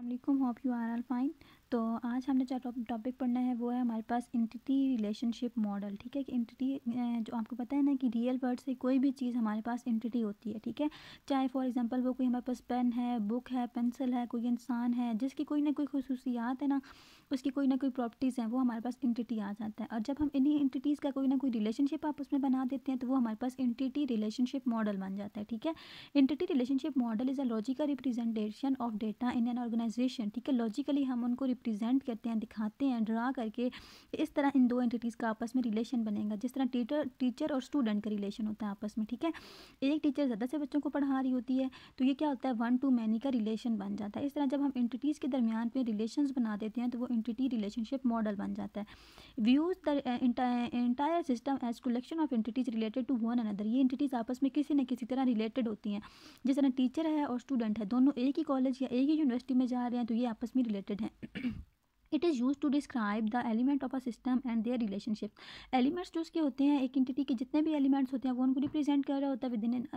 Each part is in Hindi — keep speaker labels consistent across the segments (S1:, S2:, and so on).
S1: वालेकुम, hope you are all fine. तो आज हमने जो टॉपिक पढ़ना है वो है हमारे पास एंटिटी रिलेशनशिप मॉडल। ठीक है कि एंटिटी जो आपको पता है ना कि रियल वर्ड से कोई भी चीज़ हमारे पास एंटिटी होती है। ठीक है, चाहे फॉर एग्जांपल वो कोई हमारे पास पेन है, बुक है, पेंसिल है, कोई इंसान है जिसकी कोई ना कोई खुसूसियात है ना, उसकी कोई ना कोई प्रॉपर्टीज़ हैं, वो हमारे पास एंटिटी आ जाता है। और जब हम इन्हीं एंटिटीज़ का कोई ना कोई रिलेशनशिप आपस में बना देते हैं तो वो हमारे पास एंटिटी रिलेशनशिप मॉडल बन जाता है। ठीक है, entity relationship model is a logical representation of data in an organisation. ठीक है, लॉजिकली हम उनको रिप्रेजेंट करते हैं, दिखाते हैं, ड्रा करके इस तरह इन दो एंटिटीज़ का आपस में रिलेशन बनेगा, जिस तरह टीचर और स्टूडेंट का रिलेशन होता है आपस में। ठीक है, एक टीचर ज़्यादा से बच्चों को पढ़ा रही होती है तो ये क्या होता है, 1 to many का रिलेशन बन जाता है। इस तरह जब हम एंटिटीज़ के दरमियान पे रिलेशंस बना देते हैं तो वो एंटिटी रिलेशनशिप मॉडल बन जाता है। Views the entire system as collection of entities related to one another. ये एंटिटीज़ आपस में किसी न किसी तरह रिलेटेड होती हैं। जिस तरह टीचर है और स्टूडेंट है, दोनों एक ही कॉलेज या एक ही यूनिवर्सिटी में जा रहे हैं तो ये आपस में रिलेटेड हैं। It is use to describe the element of a system and their relationship. Elements जो उसके होते हैं, एक एंटिटी के जितने भी एलिमेंट्स होते हैं वो उनको रिप्रेजेंट कर रहा होता है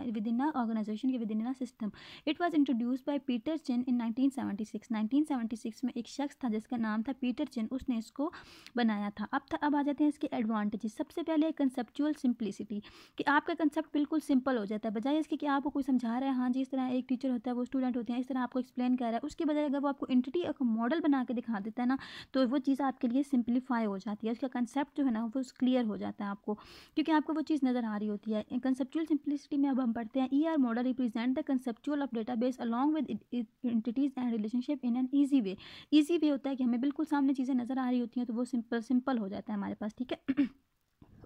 S1: विद इन अ ऑर्गेनाइजेशन के within a system. It was introduced by Peter Chen in 1976। 1976 में एक शख्स था जिसका नाम था पीटर चिन, उसने इसको बनाया था। अब आ जाते हैं इसके एडवांटेजेस। सबसे पहले कंसेप्चुअल सिंप्लिसिटी, कि आपका कंसेप्ट बिल्कुल सिंपल हो जाता है। बजाय इसके कि आपको कोई समझा रहा है, हाँ जी इस तरह एक टीचर होता है, वो स्टूडेंट होते हैं, इस तरह आपको एक्सप्लेन कर रहा है, उसके बजाय अगर वो आपको एंटिटी एक मॉडल बना के दिखा देता है ना, तो वो चीज़ आपके लिए सिंप्लीफाई हो जाती है। उसका कंसेप्ट जो है ना वो क्लियर हो जाता है आपको, क्योंकि आपको वो चीज़ नज़र आ रही होती है। कंसेप्चुअल सिंप्लिसिटी में अब हम पढ़ते हैं, E R model represent the conceptual of database along with entities and relationship in an easy way. Easy way होता है कि हमें बिल्कुल सामने चीज़ें नज़र आ रही होती हैं तो वो सिंपल हो जाता है हमारे पास। ठीक है,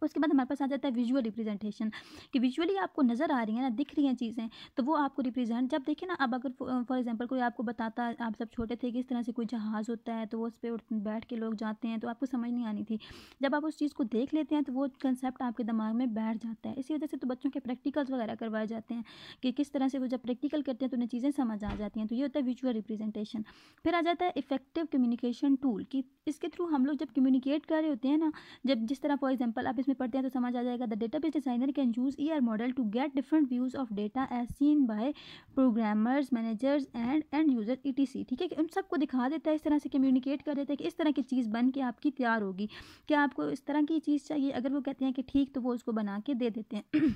S1: उसके बाद हमारे पास आ जाता है विजुअल रिप्रेजेंटेशन, कि विजुअली आपको नज़र आ रही है ना, दिख रही हैं चीज़ें, तो वो आपको रिप्रेजेंट जब देखें ना। अब अगर फॉर एग्जांपल कोई आपको बताता, आप सब छोटे थे कि इस तरह से कोई जहाज़ होता है तो वो उस पर बैठ के लोग जाते हैं, तो आपको समझ नहीं आनी थी। जब आप उस चीज़ को देख लेते हैं तो वो कंसेप्ट आपके दिमाग में बैठ जाता है। इसी वजह से तो बच्चों के प्रैक्टिकल्स वगैरह करवाए जाते हैं कि किस तरह से वो जब प्रैक्टिकल करते हैं तो उन्हें चीज़ें समझ आ जाती हैं। तो ये होता है विजुअल रिप्रेजेंटेशन। फिर आ जाता है इफेक्टिव कम्युनिकेशन टूल, कि इसके थ्रू हम लोग जब कम्युनिकेट कर रहे होते हैं ना, जब जिस तरह फॉर एग्जांपल आप इसमें पढ़ते हैं तो समझ आ जाएगा। The database designer can use ER model to get different views of data as seen by programmers, managers and user etc. ठीक है, कि उन सबको दिखा देता है, इस तरह से कम्युनिकेट कर देता है कि इस तरह की चीज़ बन के आपकी तैयार होगी, क्या आपको इस तरह की चीज़ चाहिए। अगर वो कहते हैं कि ठीक, तो वो उसको बना के दे देते हैं।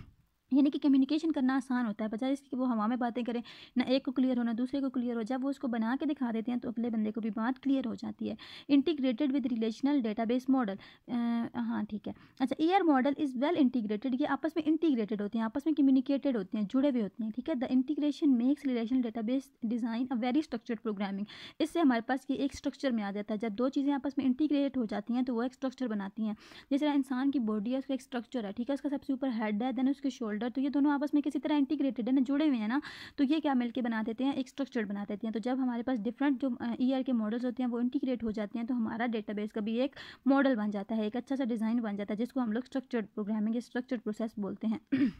S1: यानी कि कम्युनिकेशन करना आसान होता है, बजाय इसके कि वो हवा में बातें करें, ना एक को क्लियर हो ना दूसरे को क्लियर हो। जब वो उसको बना के दिखा देते हैं तो अगले बंदे को भी बात क्लियर हो जाती है। Integrated with relational database model, हाँ ठीक है। अच्छा, ER model is well integrated, ये आपस में इंटीग्रेटेड होते हैं, आपस में कम्युनिकेटेड होते हैं, जुड़े हुए होते हैं। ठीक है, the integration makes relational database design a very structured programming. इससे हमारे पास ये एक स्ट्रक्चर में आ जाता है। जब दो चीज़ें आपस में इंटीग्रेट हो जाती हैं तो वो एक स्ट्रक्चर बनाती हैं। जिस तरह इंसान की बॉडी है, उसका एक स्ट्रक्चर है। ठीक है, उसका सबसे ऊपर हेड है, देन उसके शोल्डर, तो ये दोनों आपस में किसी तरह इंटीग्रेटेड है ना, जुड़े हुए हैं ना, तो ये क्या मिलके बना देते हैं, एक स्ट्रक्चर बना देते हैं। तो जब हमारे पास डिफरेंट जो ईआर के मॉडल्स होते हैं वो इंटीग्रेट हो जाते हैं तो हमारा डेटाबेस का भी एक मॉडल बन जाता है, एक अच्छा सा डिज़ाइन बन जाता है, जिसको हम लोग स्ट्रक्चर्ड प्रोग्रामिंग या स्ट्रक्चर्ड प्रोसेस बोलते हैं।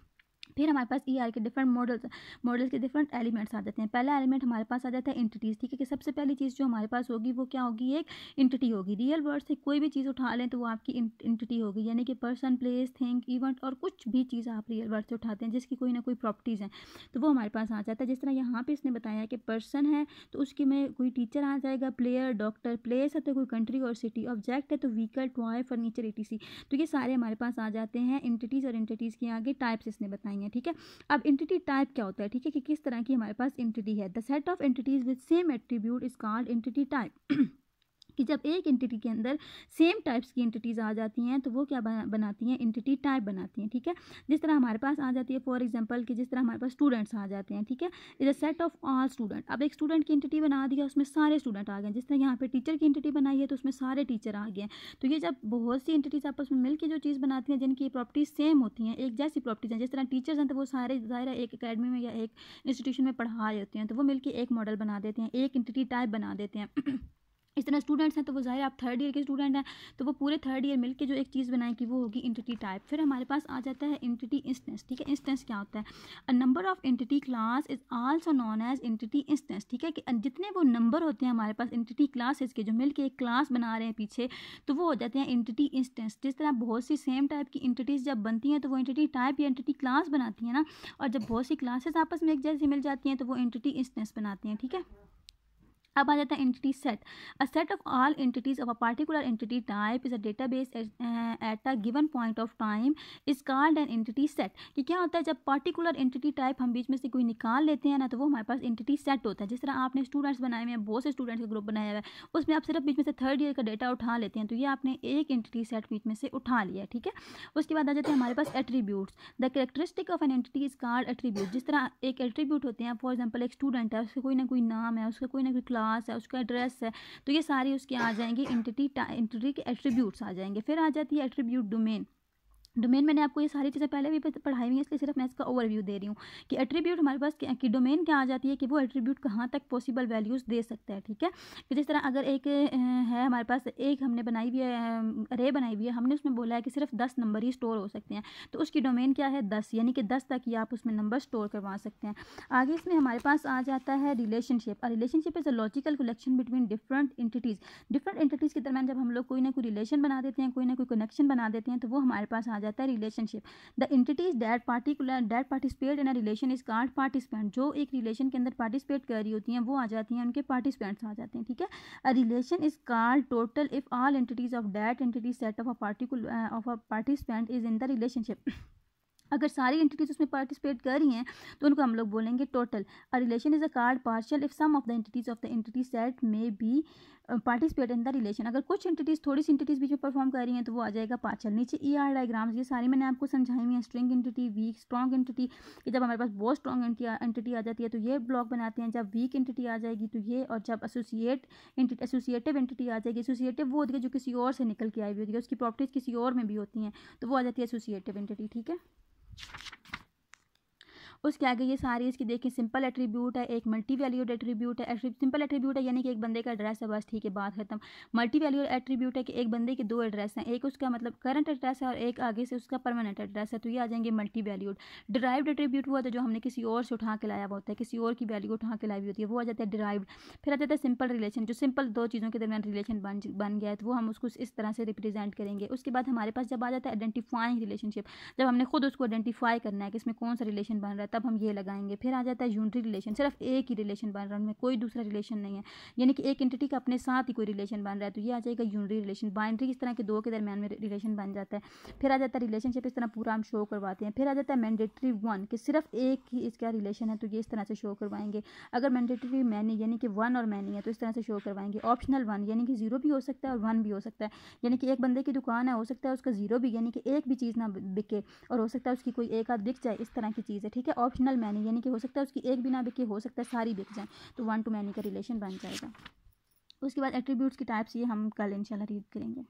S1: फिर हमारे पास ईआर के डिफरेंट मॉडल्स के डिफरेंट एलिमेंट्स आ जाते हैं। पहला एलिमेंट हमारे पास आ जाता है एंटिटीज़। ठीक है, कि सबसे पहली चीज़ जो हमारे पास होगी वो क्या होगी, एक एंटिटी होगी। रियल वर्ड से कोई भी चीज़ उठा लें तो वो आपकी एंटिटी होगी, यानी कि पर्सन, प्लेस, थिंग, इवेंट और कुछ भी चीज़ आप रियल वर्ड से उठाते हैं जिसकी कोई ना कोई प्रॉपर्टीज़ हैं तो वो हमारे पास आ जाता है। जिस तरह यहाँ पे इसने बताया कि पर्सन है तो उसकी में कोई टीचर आ जाएगा, प्लेयर, डॉक्टर, प्लेस है तो कोई कंट्री और सिटी, ऑब्जेक्ट है तो व्हीकल, टॉय, फर्नीचर, ईटीसी। तो ये सारे हमारे पास आ जाते हैं एंटिटीज़, और एंटिटीज़ के आगे टाइप्स इसने बताई हैं। ठीक है, अब एंटिटी टाइप क्या होता है, ठीक है, कि किस तरह की हमारे पास एंटिटी है। The set of entities with same attribute is called entity type. कि जब एक एंटिटी के अंदर सेम टाइप्स की एंटिटीज़ आ जाती हैं तो वो क्या बनाती हैं, एंटिटी टाइप बनाती हैं। ठीक है, जिस तरह हमारे पास आ जाती है फॉर एग्जांपल कि जिस तरह हमारे पास स्टूडेंट्स आ जाते हैं। ठीक है, is a set of all student. अब एक स्टूडेंट की एंटिटी बना दिया, उसमें सारे स्टूडेंट आ गए। जिस तरह यहाँ पे टीचर की एंटिटी बनाई है तो उसमें सारे टीचर आ गए। तो ये जब बहुत सी एंटिटीज़ आपस में मिलकर जो चीज़ बनाती हैं जिनकी प्रॉपर्टीज सेम होती हैं, एक जैसी प्रॉपर्टीज हैं, जिस तरह टीचर्स हैं तो वो सारे ज़ाहिर एक अकेडमी में या एक इंस्टीट्यूशन में पढ़ा रहे होते हैं तो वो मिलकर एक मॉडल बना देते हैं, एक एंटिटी टाइप बना देते हैं। इस तरह स्टूडेंट्स हैं तो वो ज़ाहिर आप थर्ड ईयर के स्टूडेंट हैं तो वो पूरे थर्ड ईयर मिलकर जो एक चीज़ बनाएगी वो होगी एंटिटी टाइप। फिर हमारे पास आ जाता है एंटिटी इंस्टेंस। ठीक है, इंस्टेंस क्या होता है, a number of entity class is also known as entity instance. ठीक है, कि जितने वो नंबर होते हैं हमारे पास एंटिटी क्लासेस के जो मिलकर एक क्लास बना रहे हैं पीछे, तो वो हो जाते हैं एंटिटी इंस्टेंस। जिस तरह बहुत सी सेम टाइप की एंटिटीज़ जब बनती हैं तो वो एंटिटी टाइप या एंटिटी क्लास बनाती हैं ना, और जब बहुत सी क्लासेस आपस में एक जैसी मिल जाती हैं तो वो एंटिटी इंस्टेंस बनाती हैं। ठीक है, अब आ जाता है entity set. A set of all entities of a particular entity type is a database at a given point of time is called an entity set. कि क्या होता है, जब पार्टिकुलर एंटिटी टाइप हम बीच में से कोई निकाल लेते हैं ना, तो वो हमारे पास एंटिटी सेट होता है। जिस तरह आपने स्टूडेंट्स बनाए हुए हैं, बहुत से स्टूडेंट्स का ग्रुप बनाया हुआ है, उसमें आप सिर्फ बीच में से थर्ड ईयर का डेटा उठा लेते हैं, तो ये आपने एक एंटिटी सेट बीच में से उठा लिया है, ठीक है। उसके बाद आ जाते हैं हमारे पास attributes. The characteristic of an entity is called attribute. जिस तरह एक एट्रीब्यूट होते हैं, फॉर एग्जाम्पल एक स्टूडेंट है, उसका कोई ना कोई नाम है, उसका कोई ना कोई क्लास है, उसका एड्रेस है, तो ये सारी उसके आ जाएंगे एंटिटी के एट्रीब्यूट्स आ जाएंगे। फिर आ जाती है एट्रीब्यूट डोमेन। डोमेन मैंने आपको ये सारी चीज़ें पहले भी पढ़ाई हुई है, इसलिए सिर्फ मैं इसका ओवरव्यू दे रही हूँ कि एट्रीब्यूट हमारे पास कि डोमेन क्या आ जाती है कि वो एट्रीब्यूट कहाँ तक पॉसिबल वैल्यूज़ दे सकता है, ठीक है। कि जिस तरह अगर एक है हमारे पास, एक हमने बनाई हुई है, अरे बनाई हुई है, हमने उसमें बोला है कि सिर्फ 10 नंबर ही स्टोर हो सकते हैं, तो उसकी डोमेन क्या है 10, यानी कि 10 तक ही आप उसमें नंबर स्टोर करवा सकते हैं। आगे इसमें हमारे पास आ जाता है relationship. Relationship is a logical collection between different entities. Different entities के दरमियान जब हम लोग कोई ना कोई रिलेशन बना देते हैं, कोई ना कोई कनेक्शन बना देते हैं, तो वो हमारे पास आ जाता है relationship. The entities that participate in a relation is called participant. जो एक रिलेशन के अंदर पार्टिसिपेट कर रही होती हैं वो आ जाती हैं, उनके पार्टिसिपेंट्स आ जाते हैं, ठीक है। अ relation is called total if all entities of that entity set of a participant is in the relationship. अगर सारी एंटिटीज उसमें पार्टिसिपेट कर रही हैं तो उनको हम लोग बोलेंगे total. A relation is a card partial if some of the entities of the entity set में be participate in the relation. अगर कुछ एंटिटीज, थोड़ी सी एंटिटीज बीच में परफॉर्म कर रही हैं तो वो आ जाएगा पार्शियल। नीचे ER डायग्राम्स ये सारी मैंने आपको समझाई हुई है। String entity, weak, strong entity, कि जब हमारे पास बहुत स्ट्रॉन्ग एंटिटी आ जाती है तो ये ब्लॉक बनाते हैं, जब वीक एंटिटी आ जाएगी तो ये, और जब एसोसिएटिव एंटिटी आ जाएगी, एसोसिएटिव वो होती है जो किसी और से निकल के आई हुई होती है, उसकी प्रॉपर्टीज किसी और में भी होती हैं, तो वो आ जाती है एसोसिएटिव एंटिटी, ठीक है। उसके आगे ये सारी इसकी देखिए सिंपल एट्रीब्यूट है, एक मल्टी वैल्यूड एट्रीब्यूट है। सिंपल एट्रीब्यूट है यानी कि एक बंदे का एड्रेस है, बस ठीक है, बात खत्म। मल्टी वैल्यूड एट्रीब्यूट है कि एक बंदे के दो एड्रेस हैं, एक उसका मतलब करंट एड्रेस है और एक आगे से उसका परमानेंट एड्रेस है, तो ये आ जाएंगे मल्टी वैल्यूड। डिराइव्ड एट्रीब्यूट हुआ था जो हमने किसी और से उठा के लाया हुआ होता है, किसी और की वैल्यू उठा के लाई हुई होती है, वो आ जाता है डिराइव्ड। फिर आ जाता है सिंपल रिलेशन, जो सिंपल दो चीज़ों के दरमियान रिलेशन बन गया है, तो वो हम उसको इस तरह से रिप्रेजेंट करेंगे। उसके बाद हमारे पास जब आ जाता है आइडेंटिफाइंग रिलेशनशिप, जब हमने खुद उसको आइडेंटिफाई करना है कि इसमें कौन सा रिलेशन बन रहा है, तब हम ये लगाएंगे। फिर आ जाता है यूनिटरी रिलेशन, सिर्फ एक ही रिलेशन बन रहा है, उनमें कोई दूसरा रिलेशन नहीं है, यानी कि एक एंटिटी का अपने साथ ही कोई रिलेशन बन रहा है, तो ये आ जाएगा यूनिटरी रिलेशन। बाइनरी इस तरह के दो के दरमियान में रिलेशन बन जाता है। फिर आ जाता है रिलेशनशिप, इस तरह पूरा हम शो करवाते हैं। फिर आ जाता है मैंडेटरी वन, कि सिर्फ एक ही इसका रिलेशन है, तो ये इस तरह से शो करवाएंगे। अगर मैंडेटरी मैनी यानी कि वन और मैनी है तो इस तरह से शो करवाएंगे। ऑप्शनल वन यानी कि जीरो भी हो सकता है और वन भी हो सकता है, यानी कि एक बंदे की दुकान है, हो सकता है उसका जीरो भी, यानी कि एक भी चीज़ ना बिके, और हो सकता है उसकी कोई एक आध बिक जाए, इस तरह की चीज़ है, ठीक है। ऑप्शनल मैनी यानी कि हो सकता है उसकी एक भी ना बिके, हो सकता है सारी बिक जाए, तो 1 to many का रिलेशन बन जाएगा। उसके बाद एट्रीब्यूट्स की टाइप्स ये हम कल इंशाल्लाह रीड करेंगे।